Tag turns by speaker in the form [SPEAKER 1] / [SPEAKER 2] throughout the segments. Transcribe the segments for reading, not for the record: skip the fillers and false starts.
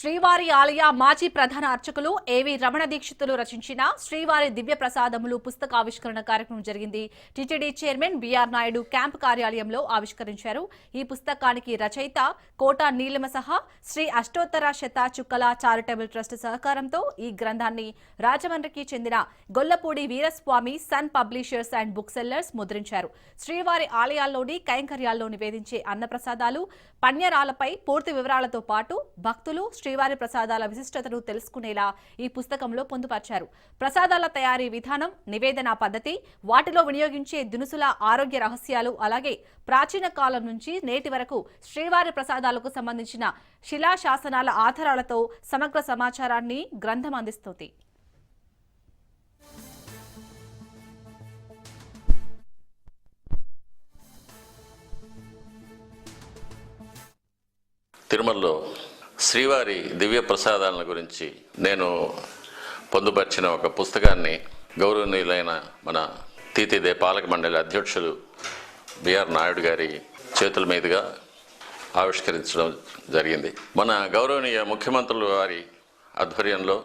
[SPEAKER 1] శ్రీవారి ఆలయ మాజీ ప్రధాన అర్చకులు ఏవి రమణ దీక్షితులు రచించిన శ్రీవారి దివ్య ప్రసాదములు పుస్తకావిష్కరణ కార్యక్రమం జరిగింది. టీటీడీ చైర్మన్ బిఆర్ నాయుడు క్యాంప్ కార్యాలయంలో ఆవిష్కరించారు. ఈ పుస్తకానికి రచయిత కోట నీలిమ సహా శ్రీ అష్టోత్తర శత చుక్కల చారిటబుల్ ట్రస్ట్ సహకారంతో ఈ గ్రంథాన్ని రాజమండ్రికి చెందిన Gollapudi Veeraswamy son publishers and book sellers ముద్రించారు. శ్రీవారి ఆలయాల్లోని కైంకర్యాల్లో నివేదించే అన్నప్రసాదాలు, పణ్యరాలపై పూర్తి వివరాలతో పాటు భక్తులు శ్రీవారి ప్రసాదాల విశిష్టతను తెలుసుకునేలా ఈ పుస్తకంలో పొందుపర్చారు. ప్రసాదాల తయారీ విధానం, నివేదన పద్ధతి, వాటిలో వినియోగించే దినుసుల ఆరోగ్య రహస్యాలు, అలాగే ప్రాచీన కాలం నుంచి నేటి వరకు శ్రీవారి ప్రసాదాలకు సంబంధించిన శిలాశాసనాల ఆధారాలతో సమగ్ర సమాచారాన్ని గ్రంథం అందిస్తుంది.
[SPEAKER 2] తిరుమలలో శ్రీవారి దివ్య ప్రసాదాల గురించి నేను పొందుపరిచిన ఒక పుస్తకాన్ని గౌరవనీయులైన మన తీతిదే పాలక మండలి అధ్యక్షులు బిఆర్ నాయుడు గారి చేతుల మీదుగా ఆవిష్కరించడం జరిగింది. మన గౌరవనీయ ముఖ్యమంత్రుల వారి ఆధ్వర్యంలో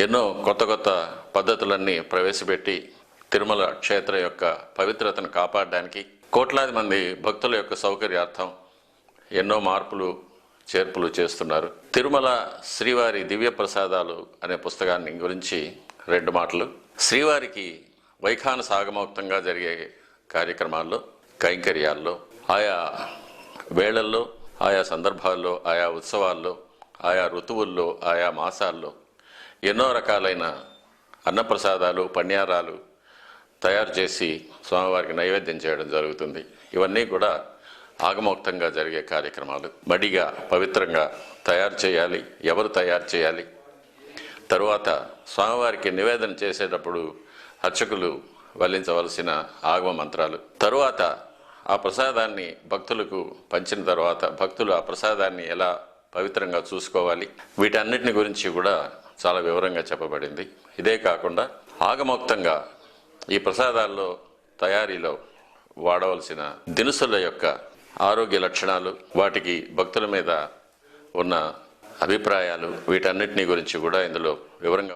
[SPEAKER 2] ఎన్నో కొత్త పద్ధతులన్నీ ప్రవేశపెట్టి తిరుమల క్షేత్రం యొక్క పవిత్రతను కాపాడడానికి, కోట్లాది మంది భక్తుల యొక్క సౌకర్యార్థం ఎన్నో మార్పులు చేర్పులు చేస్తున్నారు. తిరుమల శ్రీవారి దివ్య ప్రసాదాలు అనే పుస్తకాన్ని గురించి రెండు మాటలు. శ్రీవారికి వైఖాన సాగమోక్తంగా జరిగే కార్యక్రమాల్లో, కైంకర్యాల్లో, ఆయా వేళల్లో, ఆయా సందర్భాల్లో, ఆయా ఉత్సవాల్లో, ఆయా ఋతువుల్లో, ఆయా మాసాల్లో ఎన్నో రకాలైన అన్నప్రసాదాలు, పణ్యారాలు తయారు చేసి స్వామివారికి నైవేద్యం చేయడం జరుగుతుంది. ఇవన్నీ కూడా ఆగమోక్తంగా జరిగే కార్యక్రమాలు. మడిగా పవిత్రంగా తయారు చేయాలి. ఎవరు తయారు చేయాలి? తరువాత స్వామివారికి నివేదన చేసేటప్పుడు అర్చకులు వల్లించవలసిన ఆగమ మంత్రాలు, తరువాత ఆ ప్రసాదాన్ని భక్తులకు పంచిన తర్వాత భక్తులు ఆ ప్రసాదాన్ని ఎలా పవిత్రంగా చూసుకోవాలి, వీటన్నిటిని గురించి కూడా చాలా వివరంగా చెప్పబడింది. ఇదే కాకుండా ఆగమోక్తంగా ఈ ప్రసాదాల్లో తయారీలో వాడవలసిన దినుసుల యొక్క ఆరోగ్య లక్షణాలు, వాటికి భక్తుల మీద ఉన్న అభిప్రాయాలు, వీటన్నిటిని గురించి కూడా ఇందులో వివరంగా